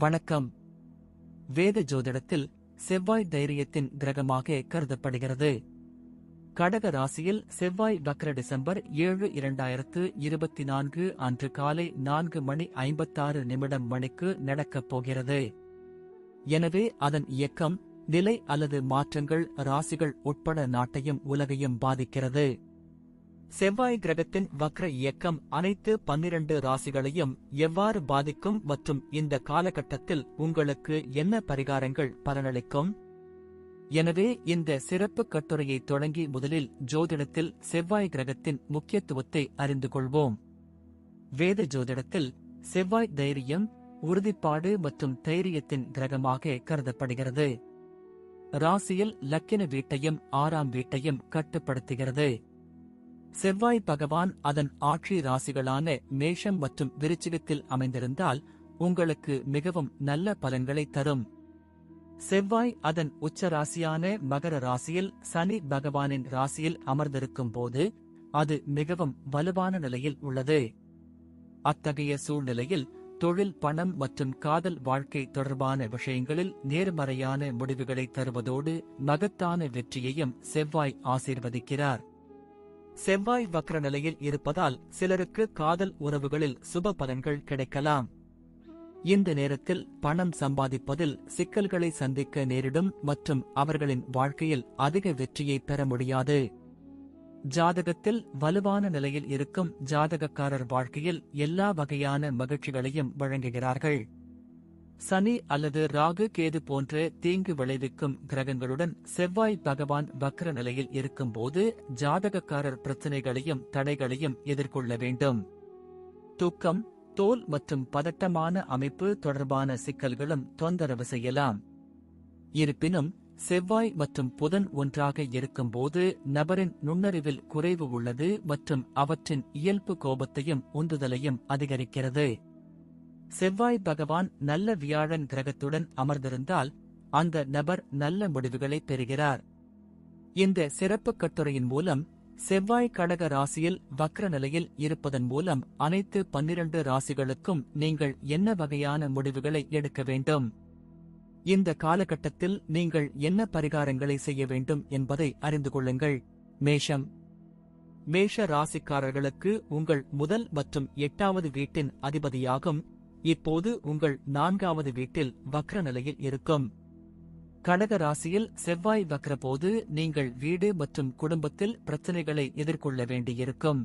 வணக்கம். வேத ஜோதிடத்தில் செவ்வாய் தைரியத்தின் கிரகமாக கருதப்படுகிறது. கடக ராசியில் செவ்வாய் வக்ர டிசம்பர் 7, 2024 அன்று காலை 4:56 மணிக்கு நடக்கப் போகிறது. எனவே அதன் இயக்கம், நிலை அல்லது மாற்றங்கள் ராசிகள் உட்பட நாட்டையும் உலகையும் பாதிக்கிறது. செவ்வாய் கிரகத்தின் வக்ர இயக்கம் அனைத்து 12 ராசிகளையும் எவ்வாறு பாதிக்கும் மற்றும் இந்த காலகட்டத்தில் உங்களுக்கு என்ன பரிகாரங்கள் பலனளிக்கும்? எனவே இந்த சிறப்பு கட்டுரையை தொடங்கி முதலில் ஜோதிடத்தில் செவ்வாய் கிரகத்தின் முக்கியத்துவத்தை அறிந்து கொள்வோம். வேத ஜோதிடத்தில் செவ்வாய் தைரியம், உறுதிப்பாடு மற்றும் தைரியத்தின் கிரகமாக கருதப்படுகிறது. ராசியில் லக்கின வீட்டையும் 6ஆம் வீட்டையும் கட்டுப்படுத்துகிறது. செவ்வாய் பகவான் அதன் ஆட்சி ராசிகளான மேஷம் மற்றும் விருச்சிகத்தில் அமைந்திருந்தால் உங்களுக்கு மிகவும் நல்ல பலன்களை தரும். செவ்வாய் அதன் உச்ச ராசியான மகர ராசியில் சனி பகவானின் ராசியில் அமர்ந்திருக்கும் போது அது மிகவும் வலுவான நிலையில் உள்ளது. அத்தகைய சூழ்நிலையில் தொழில், பணம் மற்றும் காதல் வாழ்க்கை தொடர்பான விஷயங்களில் நேர்மறையான முடிவுகளை தருவதோடு மகத்தான வெற்றியையும் செவ்வாய் ஆசீர்வதிக்கிறார். செவ்வாய் வக்ர நிலையில் இருப்பதால் சிலருக்கு காதல் உறவுகளில் சுப பலன்கள் கிடைக்கலாம். இந்த நேரத்தில் பணம் சம்பாதிப்பதில் சிக்கல்களை சந்திக்க நேரிடும் மற்றும் அவர்களின் வாழ்க்கையில் அதிக வெற்றியை பெற முடியாது. ஜாதகத்தில் வலுவான நிலையில் இருக்கும் ஜாதகக்காரர் வாழ்க்கையில் எல்லா வகையான மகிழ்ச்சிகளையும் வழங்குகிறார்கள். சனி அல்லது ராகு, கேது போன்ற தீங்கு விளைவிக்கும் கிரகங்களுடன் செவ்வாய் பகவான் வக்ர நிலையில் இருக்கும்போது ஜாதகக்காரர் பிரச்சினைகளையும் தடைகளையும் எதிர்கொள்ள வேண்டும். தூக்கம், தோல் மற்றும் பதட்டமான அமைப்பு தொடர்பான சிக்கல்களும் தொந்தரவு செய்யலாம். இருப்பினும் செவ்வாய் மற்றும் புதன் ஒன்றாக இருக்கும்போது நபரின் நுண்ணறிவில் குறைவு உள்ளது மற்றும் அவற்றின் இயல்பு கோபத்தையும் உந்துதலையும் அதிகரிக்கிறது. செவ்வாய் பகவான் நல்ல வியாழன் கிரகத்துடன் அமர்ந்திருந்தால் அந்த நபர் நல்ல முடிவுகளை பெறுகிறார். இந்த சிறப்பு கட்டுரையின் மூலம் செவ்வாய் கடக ராசியில் வக்ர நிலையில் இருப்பதன் மூலம் அனைத்து 12 ராசிகளுக்கும் நீங்கள் என்ன வகையான முடிவுகளை எடுக்க வேண்டும், இந்த காலகட்டத்தில் நீங்கள் என்ன பரிகாரங்களை செய்ய வேண்டும் என்பதை அறிந்து கொள்ளுங்கள். மேஷம். மேஷ ராசிக்காரர்களுக்கு உங்கள் முதல் மற்றும் 8வது வீட்டின் அதிபதியாகும் இப்போது உங்கள் 4வது வீட்டில் வக்ர நிலையில் இருக்கும். கடக ராசியில் செவ்வாய் வக்ர போது நீங்கள் வீடு மற்றும் குடும்பத்தில் பிரச்சனைகளை எதிர்கொள்ள வேண்டியிருக்கும்.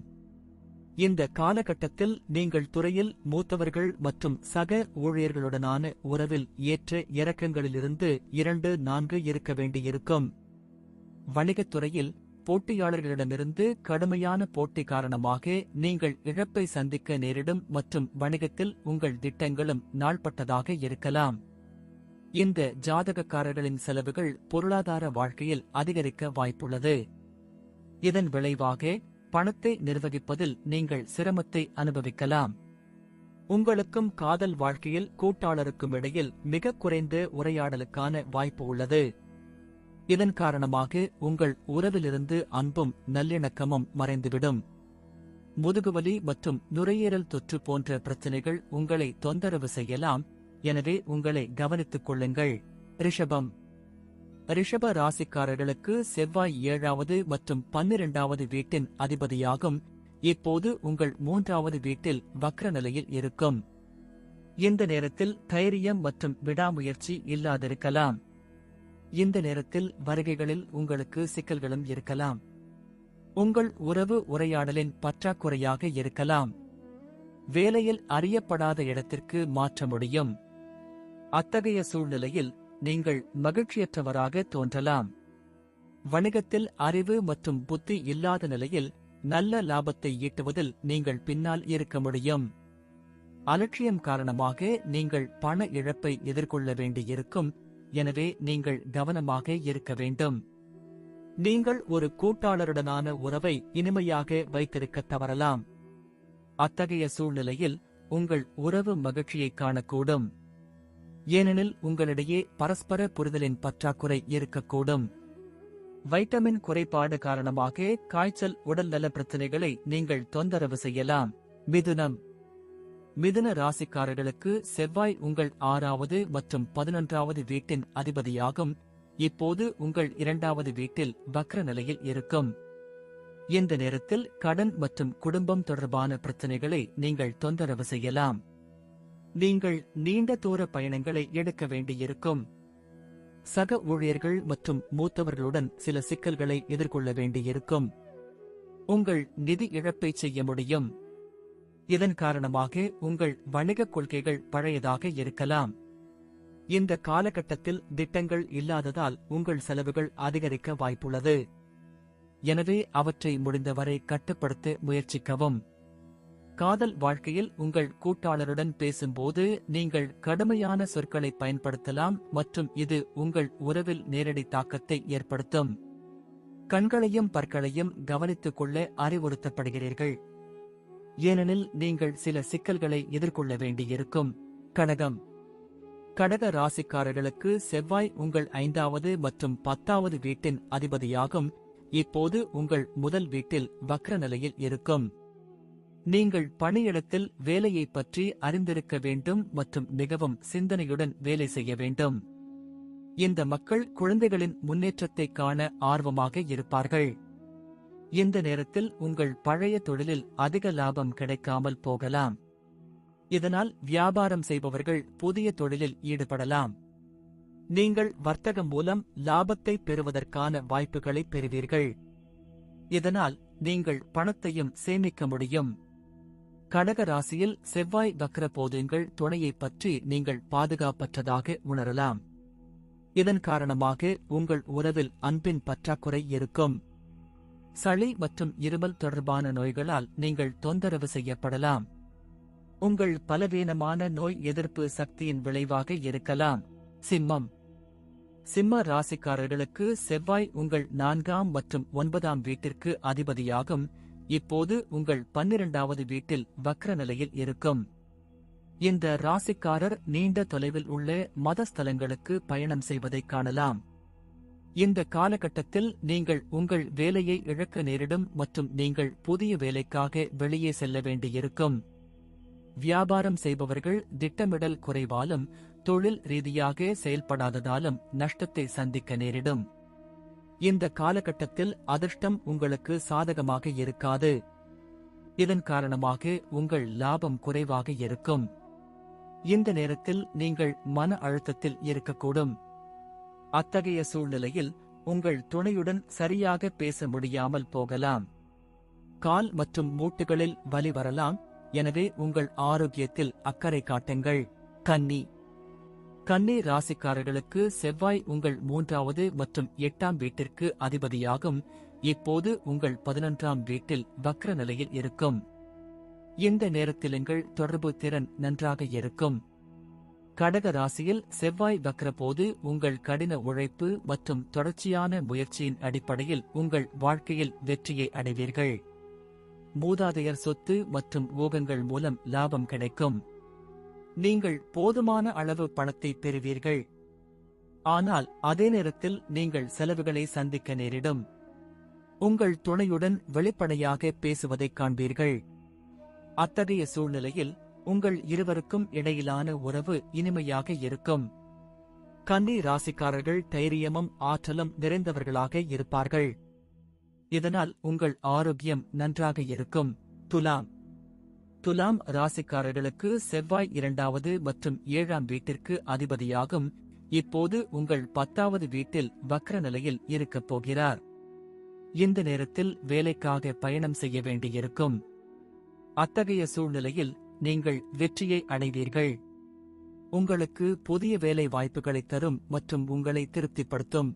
இந்த காலகட்டத்தில் நீங்கள் துறையில் மூத்தவர்கள் மற்றும் சக ஊழியர்களுடனான உறவில் ஏற்ற இறக்கங்களிலிருந்து 2-4 இருக்க வேண்டியிருக்கும். வணிகத்துறையில் போட்டியாளர்களிடமிருந்து கடுமையான போட்டி காரணமாக நீங்கள் இழப்பை சந்திக்க நேரிடும் மற்றும் வணிகத்தில் உங்கள் திட்டங்களும் நாள்பட்டதாக இருக்கலாம். இந்த ஜாதகக்காரர்களின் செலவுகள் பொருளாதார வாழ்க்கையில் அதிகரிக்க வாய்ப்புள்ளது. இதன் விளைவாக பணத்தை நிர்வகிப்பதில் நீங்கள் சிரமத்தை அனுபவிக்கலாம். உங்களுக்கும் காதல் வாழ்க்கையில் கூட்டாளருக்கும் இடையில் மிக குறைந்த உரையாடலுக்கான வாய்ப்பு உள்ளது. இதன் காரணமாக உங்கள் உறவிலிருந்து அன்பும் நல்லிணக்கமும் மறைந்துவிடும். முதுகுவலி மற்றும் நுரையீரல் தொற்று போன்ற பிரச்சனைகள் உங்களை தொந்தரவு செய்யலாம். எனவே உங்களை கவனித்துக் கொள்ளுங்கள். ரிஷபம். ரிஷப ராசிக்காரர்களுக்கு செவ்வாய் 7வது மற்றும் 12வது வீட்டின் அதிபதியாகும் இப்போது உங்கள் 3வது வீட்டில் வக்ர நிலையில் இருக்கும். இந்த நேரத்தில் தைரியம் மற்றும் விடாமுயற்சி இல்லாதிருக்கலாம். இந்த நேரத்தில் வருகைகளில் உங்களுக்கு சிக்கல்களும் இருக்கலாம். உங்கள் உறவு உரையாடலின் பற்றாக்குறையாக இருக்கலாம். வேலையில் அறியப்படாத இடத்திற்கு மாற்ற முடியும். அத்தகைய சூழ்நிலையில் நீங்கள் மகிழ்ச்சியற்றவராக தோன்றலாம். வணிகத்தில் அறிவு மற்றும் புத்தி இல்லாத நிலையில் நல்ல லாபத்தை ஈட்டுவதில் நீங்கள் பின்னால் இருக்க முடியும். அலட்சியம் காரணமாக நீங்கள் பண இழப்பை எதிர்கொள்ள வேண்டியிருக்கும். எனவே நீங்கள் கவனமாக இருக்க வேண்டும். நீங்கள் ஒரு கூட்டாளருடனான உறவை இனிமையாக வைத்திருக்க தவறலாம். அத்தகைய சூழ்நிலையில் உங்கள் உறவு மகிழ்ச்சியை காணக்கூடும். ஏனெனில் உங்களிடையே பரஸ்பர புரிதலின் பற்றாக்குறை இருக்கக்கூடும். வைட்டமின் குறைபாடு காரணமாக காய்ச்சல், உடல்நல பிரச்சினைகளை நீங்கள் தொந்தரவு செய்யலாம். மிதுனம். மிதுன ராசிக்காரர்களுக்கு செவ்வாய் உங்கள் 6வது மற்றும் 11வது வீட்டின் அதிபதியாகும். இப்போது உங்கள் 2வது வீட்டில் வக்ர நிலையில் இருக்கும். இந்த நேரத்தில் கடன் மற்றும் குடும்பம் தொடர்பான பிரச்சனைகளை நீங்கள் தொந்தரவு செய்யலாம். நீங்கள் நீண்ட தூர பயணங்களை எடுக்க வேண்டியிருக்கும். சக ஊழியர்கள் மற்றும் மூத்தவர்களுடன் சில சிக்கல்களை எதிர்கொள்ள வேண்டியிருக்கும். உங்கள் நிதி இழப்பை செய்ய முடியும். இதன் காரணமாக உங்கள் வணிகக் கொள்கைகள் பழையதாக இருக்கலாம். இந்த காலகட்டத்தில் திட்டங்கள் இல்லாததால் உங்கள் செலவுகள் அதிகரிக்க வாய்ப்புள்ளது. எனவே அவற்றை முடிந்தவரை கட்டுப்படுத்த முயற்சிக்கவும். காதல் வாழ்க்கையில் உங்கள் கூட்டாளருடன் பேசும்போது நீங்கள் கடுமையான சொற்களை பயன்படுத்தலாம் மற்றும் இது உங்கள் உறவில் நேரடி தாக்கத்தை ஏற்படுத்தும். கண்களையும் பற்களையும் கவனித்துக் கொள்ள அறிவுறுத்தப்படுகிறீர்கள். ஏனெனில் நீங்கள் சில சிக்கல்களை எதிர்கொள்ள வேண்டியிருக்கும். கடகம். கடக ராசிக்காரர்களுக்கு செவ்வாய் உங்கள் 5வது மற்றும் 10வது வீட்டின் அதிபதியாகும். இப்போது உங்கள் முதல் வீட்டில் வக்ர நிலையில் இருக்கும். நீங்கள் பணியிடத்தில் வேலையை பற்றி அறிந்திருக்க வேண்டும் மற்றும் மிகவும் சிந்தனையுடன் வேலை செய்ய வேண்டும். இந்த மக்கள் குழந்தைகளின் முன்னேற்றத்தை காண ஆர்வமாக இருப்பார்கள். இந்த நேரத்தில் உங்கள் பழைய தொழிலில் அதிக லாபம் கிடைக்காமல் போகலாம். இதனால் வியாபாரம் செய்பவர்கள் புதிய தொழிலில் ஈடுபடலாம். நீங்கள் வர்த்தகம் மூலம் லாபத்தை பெறுவதற்கான வாய்ப்புகளை பெறுவீர்கள். இதனால் நீங்கள் பணத்தையும் சேமிக்க முடியும். கடக ராசியில் செவ்வாய் வக்ர போதுங்கள் துணையைப் பற்றி நீங்கள் பாதுகாப்பற்றதாக உணரலாம். இதன் காரணமாக உங்கள் உறவில் அன்பின் பற்றாக்குறை இருக்கும். சளி மற்றும் இருமல் தொடர்பான நோய்களால் நீங்கள் தொந்தரவு செய்யப்படலாம். உங்கள் பலவீனமான நோய் எதிர்ப்பு சக்தியின் விளைவாக இருக்கலாம். சிம்மம். சிம்ம ராசிக்காரர்களுக்கு செவ்வாய் உங்கள் 4ஆம் மற்றும் 9ஆம் வீட்டிற்கு அதிபதியாகும். இப்போது உங்கள் 12வது வீட்டில் வக்ர நிலையில் இருக்கும். இந்த ராசிக்காரர் நீண்ட தொலைவில் உள்ள மத ஸ்தலங்களுக்கு பயணம் செய்வதைக் காணலாம். இந்த காலகட்டத்தில் நீங்கள் உங்கள் வேலையை இழக்க நேரிடும் மற்றும் நீங்கள் புதிய வேலைக்காக வெளியே செல்ல வேண்டியிருக்கும். வியாபாரம் செய்பவர்கள் திட்டமிடல் குறைவாலும் தொழில் ரீதியாக செயல்படாததாலும் நஷ்டத்தை சந்திக்க நேரிடும். இந்த காலகட்டத்தில் அதிர்ஷ்டம் உங்களுக்கு சாதகமாக இருக்காது. இதன் காரணமாக உங்கள் லாபம் குறைவாக இருக்கும். இந்த நேரத்தில் நீங்கள் மன அழுத்தத்தில் இருக்கக்கூடும். அத்தகைய சூழ்நிலையில் உங்கள் துணையுடன் சரியாக பேச முடியாமல் போகலாம். கால் மற்றும் மூட்டுகளில் வலி வரலாம். எனவே உங்கள் ஆரோக்கியத்தில் அக்கறை காட்டுங்கள். கன்னி. கன்னி ராசிக்காரர்களுக்கு செவ்வாய் உங்கள் 3வது மற்றும் 8ஆம் வீட்டிற்கு அதிபதியாகும். இப்போது உங்கள் 11ஆம் வீட்டில் வக்ர நிலையில் இருக்கும். இந்த நேரத்தில் உங்கள் தொடர்பு திறன் நன்றாக இருக்கும். கடக ராசியில் செவ்வாய் வக்ர போது உங்கள் கடின உழைப்பு மற்றும் தொடர்ச்சியான முயற்சியின் அடிப்படையில் உங்கள் வாழ்க்கையில் வெற்றியை அடைவீர்கள். மூதாதையர் சொத்து மற்றும் ஊகங்கள் மூலம் லாபம் கிடைக்கும். நீங்கள் போதுமான அளவு பணத்தை பெறுவீர்கள். ஆனால் அதே நேரத்தில் நீங்கள் செலவுகளை சந்திக்க நேரிடும். உங்கள் துணையுடன் வெளிப்படையாக பேசுவதைக் காண்பீர்கள். அத்தகைய சூழ்நிலையில் உங்கள் இருவருக்கும் இடையிலான உறவு இனிமையாக இருக்கும். கன்னி ராசிக்காரர்கள் தைரியமும் ஆற்றலும் நிறைந்தவர்களாக இருப்பார்கள். இதனால் உங்கள் ஆரோக்கியம் நன்றாக இருக்கும். துலாம். துலாம் ராசிக்காரர்களுக்கு செவ்வாய் 2வது மற்றும் 7ஆம் வீட்டிற்கு அதிபதியாகும். இப்போது உங்கள் 10வது வீட்டில் வக்ர நிலையில் இருக்கப் போகிறார். இந்த நேரத்தில் வேலைக்காக பயணம் செய்ய வேண்டியிருக்கும். அத்தகைய சூழ்நிலையில் நீங்கள் வெற்றியை அடைவீர்கள். உங்களுக்கு புதிய வேலை வாய்ப்புகளை தரும் மற்றும் உங்களை திருப்திப்படுத்தும்.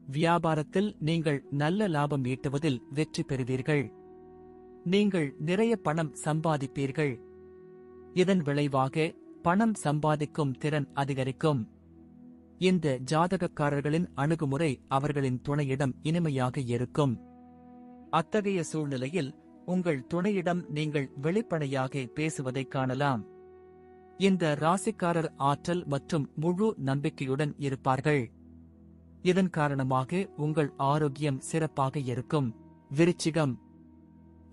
வியாபாரத்தில் நீங்கள் நல்ல லாபம் ஈட்டுவதில் வெற்றி பெறுவீர்கள். நீங்கள் நிறைய பணம் சம்பாதிப்பீர்கள். இதன் விளைவாக பணம் சம்பாதிக்கும் திறன் அதிகரிக்கும். இந்த ஜாதகக்காரர்களின் அணுகுமுறை அவர்களின் துணையிடம் இனிமையாக இருக்கும். அத்தகைய சூழ்நிலையில் உங்கள் துணையிடம் நீங்கள் வெளிப்படையாக பேசுவதைக் காணலாம். இந்த ராசிக்காரர் ஆற்றல் மற்றும் முழு நம்பிக்கையுடன் இருப்பார்கள். இதன் காரணமாக உங்கள் ஆரோக்கியம் சிறப்பாக இருக்கும். விருச்சிகம்.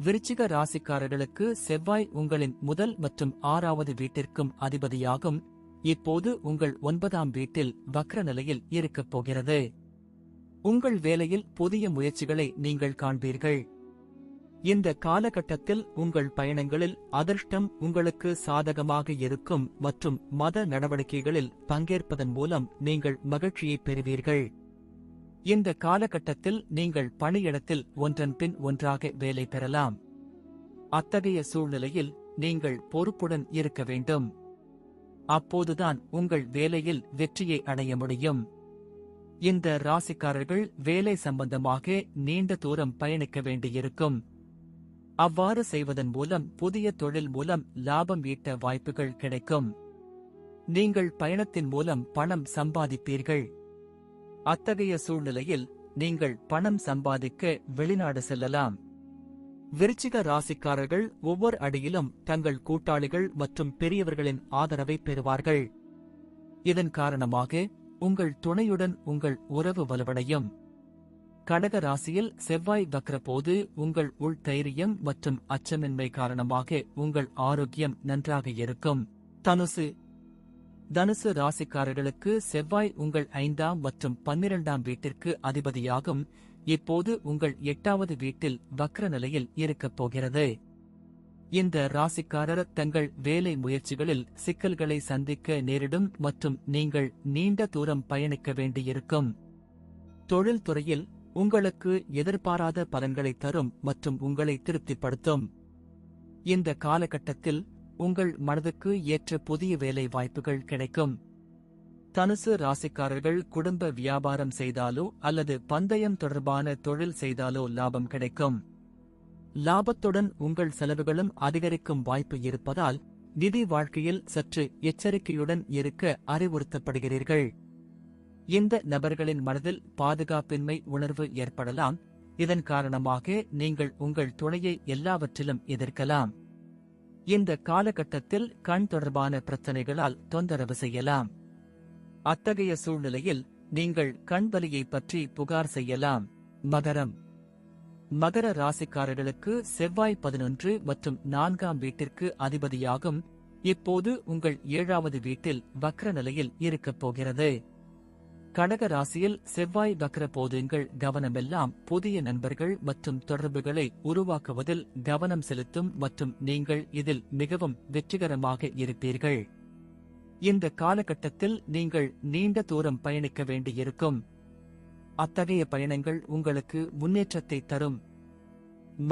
விருச்சிக ராசிக்காரர்களுக்கு செவ்வாய் உங்களின் முதல் மற்றும் 6வது வீட்டிற்கும் அதிபதியாகும். இப்போது உங்கள் 9ஆம் வீட்டில் வக்ர நிலையில் இருக்கப் போகிறது. உங்கள் வேலையில் புதிய முயற்சிகளை நீங்கள் காண்பீர்கள். இந்த காலகட்டத்தில் உங்கள் பயணங்களில் அதிர்ஷ்டம் உங்களுக்கு சாதகமாக இருக்கும் மற்றும் மத நடவடிக்கைகளில் பங்கேற்பதன் மூலம் நீங்கள் மகிழ்ச்சியை பெறுவீர்கள். இந்த காலகட்டத்தில் நீங்கள் பணியிடத்தில் ஒன்றன் பின் ஒன்றாக வேலை பெறலாம். அத்தகைய சூழ்நிலையில் நீங்கள் பொறுப்புடன் இருக்க வேண்டும். அப்போதுதான் உங்கள் வேலையில் வெற்றியை அடைய முடியும். இந்த ராசிக்காரர்கள் வேலை சம்பந்தமாக நீண்ட தூரம் பயணிக்க வேண்டியிருக்கும். அவ்வாறு செய்வதன் மூலம் புதிய தொழில் மூலம் லாபம் ஈட்ட வாய்ப்புகள் கிடைக்கும். நீங்கள் பயணத்தின் மூலம் பணம் சம்பாதிப்பீர்கள். அத்தகைய சூழ்நிலையில் நீங்கள் பணம் சம்பாதிக்க வெளிநாடு செல்லலாம். விருச்சிக ராசிக்காரர்கள் ஒவ்வொரு அடியிலும் தங்கள் கூட்டாளிகள் மற்றும் பெரியவர்களின் ஆதரவை பெறுவார்கள். இதன் காரணமாக உங்கள் துணையுடன் உங்கள் உறவு வலுவடையும். கடக ராசியில் செவ்வாய் வக்ர போது உங்கள் உள் தைரியம் மற்றும் அச்சமின்மை காரணமாக உங்கள் ஆரோக்கியம் நன்றாக இருக்கும். தனுசு ராசிக்காரர்களுக்கு செவ்வாய் உங்கள் 5ஆம் மற்றும் 12ஆம் வீட்டிற்கு அதிபதியாகும். இப்போது உங்கள் 8வது வீட்டில் வக்ர நிலையில் இருக்கப் போகிறது. இந்த ராசிக்காரர் தங்கள் வேலை முயற்சிகளில் சிக்கல்களை சந்திக்க நேரிடும் மற்றும் நீங்கள் நீண்ட தூரம் பயணிக்க வேண்டியிருக்கும். தொழில் துறையில் உங்களுக்கு எதிர்பாராத பலன்களை தரும் மற்றும் உங்களை திருப்திப்படுத்தும். இந்த காலகட்டத்தில் உங்கள் மனதுக்கு ஏற்ற புதிய வேலை வாய்ப்புகள் கிடைக்கும். தனுசு ராசிக்காரர்கள் குடும்ப வியாபாரம் செய்தாலோ அல்லது பந்தயம் தொடர்பான தொழில் செய்தாலோ லாபம் கிடைக்கும். லாபத்துடன் உங்கள் செலவுகளும் அதிகரிக்கும் வாய்ப்பு இருப்பதால் நிதி வாழ்க்கையில் சற்று எச்சரிக்கையுடன் இருக்க அறிவுறுத்தப்படுகிறீர்கள். இந்த நபர்களின் மனதில் பாதுகாப்பின்மை உணர்வு ஏற்படலாம். இதன் காரணமாக நீங்கள் உங்கள் துணையை எல்லாவற்றிலும் எதிர்க்கலாம். இந்த காலகட்டத்தில் கண் தொடர்பான பிரச்சனைகளால் தொந்தரவு செய்யலாம். அத்தகைய சூழ்நிலையில் நீங்கள் கண் வலியை பற்றி புகார் செய்யலாம். மகர ராசிக்காரர்களுக்கு செவ்வாய் 11 மற்றும் 4ஆம் வீட்டிற்கு அதிபதியாகும். இப்போது உங்கள் 7வது வீட்டில் வக்ர நிலையில் இருக்கப் போகிறது. கடக ராசியில் செவ்வாய் வக்ர போதுங்கள் கவனமெல்லாம் புதிய நண்பர்கள் மற்றும் தொடர்புகளை உருவாக்குவதில் கவனம் செலுத்தும் மற்றும் நீங்கள் இதில் மிகவும் வெற்றிகரமாக இருப்பீர்கள். இந்த காலகட்டத்தில் நீங்கள் நீண்ட தூரம் பயணிக்க வேண்டியிருக்கும். அத்தகைய பயணங்கள் உங்களுக்கு முன்னேற்றத்தை தரும்.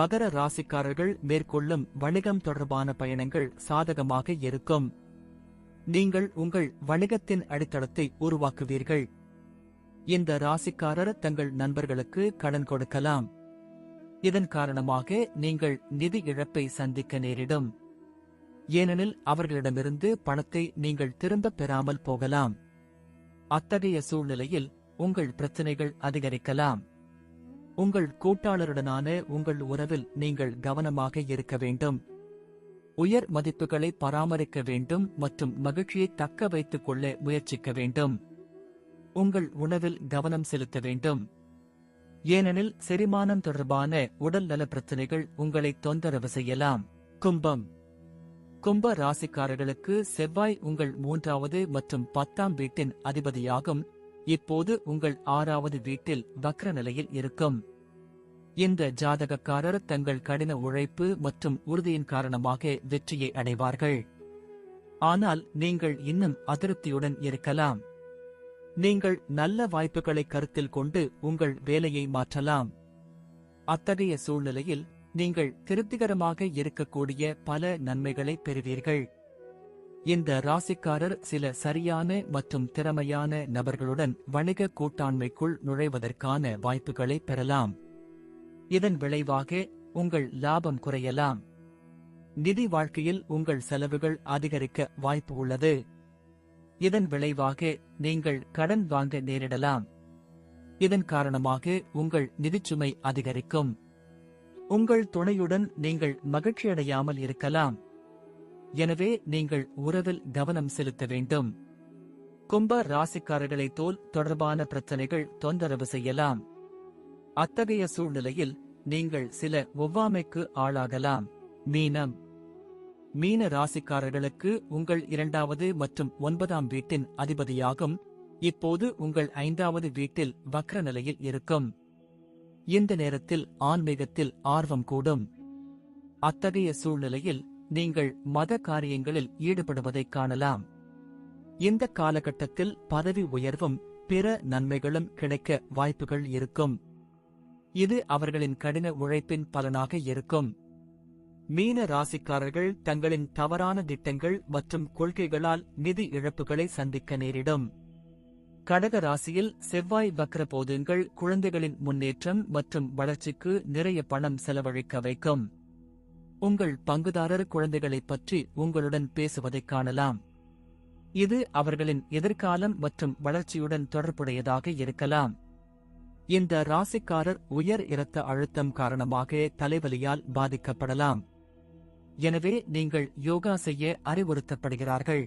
மகர ராசிக்காரர்கள் மேற்கொள்ளும் வணிகம் தொடர்பான பயணங்கள் சாதகமாக இருக்கும். நீங்கள் உங்கள் வணிகத்தின் அடித்தளத்தை உருவாக்குவீர்கள். இந்த ராசிக்காரர் தங்கள் நண்பர்களுக்கு கடன் கொடுக்கலாம். இதன் காரணமாக நீங்கள் நிதி இழப்பை சந்திக்க நேரிடும். ஏனெனில் அவர்களிடமிருந்து பணத்தை நீங்கள் திரும்பப் பெறாமல் போகலாம். அத்தகைய சூழ்நிலையில் உங்கள் பிரச்சனைகள் அதிகரிக்கலாம். உங்கள் கூட்டாளருடனான உங்கள் உறவில் நீங்கள் கவனமாக இருக்க வேண்டும். உயர் மதிப்புகளை பராமரிக்க வேண்டும் மற்றும் மகிழ்ச்சியை தக்க வைத்துக் கொள்ள முயற்சிக்க வேண்டும். உங்கள் உணவில் கவனம் செலுத்த வேண்டும். ஏனெனில் செரிமானம் தொடர்பான உடல் நல பிரச்சனைகள் உங்களை தொந்தரவு செய்யலாம். கும்ப ராசிக்காரர்களுக்கு செவ்வாய் உங்கள் 3வது மற்றும் 10ஆம் வீட்டின் அதிபதியாகும். இப்போது உங்கள் 6வது வீட்டில் வக்ர நிலையில் இருக்கும். இந்த ஜாதகக்காரர் தங்கள் கடின உழைப்பு மற்றும் உறுதியின் காரணமாக வெற்றியை அடைவார்கள். ஆனால் நீங்கள் இன்னும் அதிருப்தியுடன் இருக்கலாம். நீங்கள் நல்ல வாய்ப்புகளை கருத்தில் கொண்டு உங்கள் வேலையை மாற்றலாம். அத்தகைய சூழ்நிலையில் நீங்கள் திருப்திகரமாக இருக்கக்கூடிய பல நன்மைகளை பெறுவீர்கள். இந்த ராசிக்காரர் சில சரியான மற்றும் திறமையான நபர்களுடன் வணிக கூட்டாண்மைக்குள் நுழைவதற்கான வாய்ப்புகளை பெறலாம். இதன் விளைவாக உங்கள் லாபம் குறையலாம். நிதி வாழ்க்கையில் உங்கள் செலவுகள் அதிகரிக்க வாய்ப்பு உள்ளது. இதன் விளைவாக நீங்கள் கடன் வாங்க நேரிடலாம். இதன் காரணமாக உங்கள் நிதிச்சுமை அதிகரிக்கும். உங்கள் துணையுடன் நீங்கள் மகிழ்ச்சியடையாமல் இருக்கலாம். எனவே நீங்கள் உறவில் கவனம் செலுத்த வேண்டும். கும்ப ராசிக்காரர்களை தோல் தொடர்பான பிரச்சனைகள் தொந்தரவு செய்யலாம். அத்தகைய சூழ்நிலையில் நீங்கள் சில ஒவ்வாமைக்கு ஆளாகலாம். மீனம். மீன ராசிக்காரர்களுக்கு உங்கள் 2வது மற்றும் 9ஆம் வீட்டின் அதிபதியாகும் இப்போது உங்கள் 5வது வீட்டில் வக்ர நிலையில் இருக்கும். இந்த நேரத்தில் ஆன்மீகத்தில் ஆர்வம் கூடும். அத்தகைய சூழ்நிலையில் நீங்கள் மத காரியங்களில் ஈடுபடுவதைக் காணலாம். இந்த காலகட்டத்தில் பதவி உயர்வும் பிற நன்மைகளும் கிடைக்க வாய்ப்புகள் இருக்கும். இது அவர்களின் கடின உழைப்பின் பலனாக இருக்கும். மீன ராசிக்காரர்கள் தங்களின் தவறான திட்டங்கள் மற்றும் கொள்கைகளால் நிதி இழப்புகளை சந்திக்க நேரிடும். கடக ராசியில் செவ்வாய் வக்ர போதுங்கள் குழந்தைகளின் முன்னேற்றம் மற்றும் வளர்ச்சிக்கு நிறைய பணம் செலவழிக்க வைக்கும். உங்கள் பங்குதாரர் குழந்தைகளைப் பற்றி உங்களுடன் பேசுவதைக் காணலாம். இது அவர்களின் எதிர்காலம் மற்றும் வளர்ச்சியுடன் தொடர்புடையதாக இருக்கலாம். இந்த ராசிக்காரர் உயர் இரத்த அழுத்தம் காரணமாக தலைவலியால் பாதிக்கப்படலாம். எனவே நீங்கள் யோகா செய்ய அறிவுறுத்தப்படுகிறார்கள்.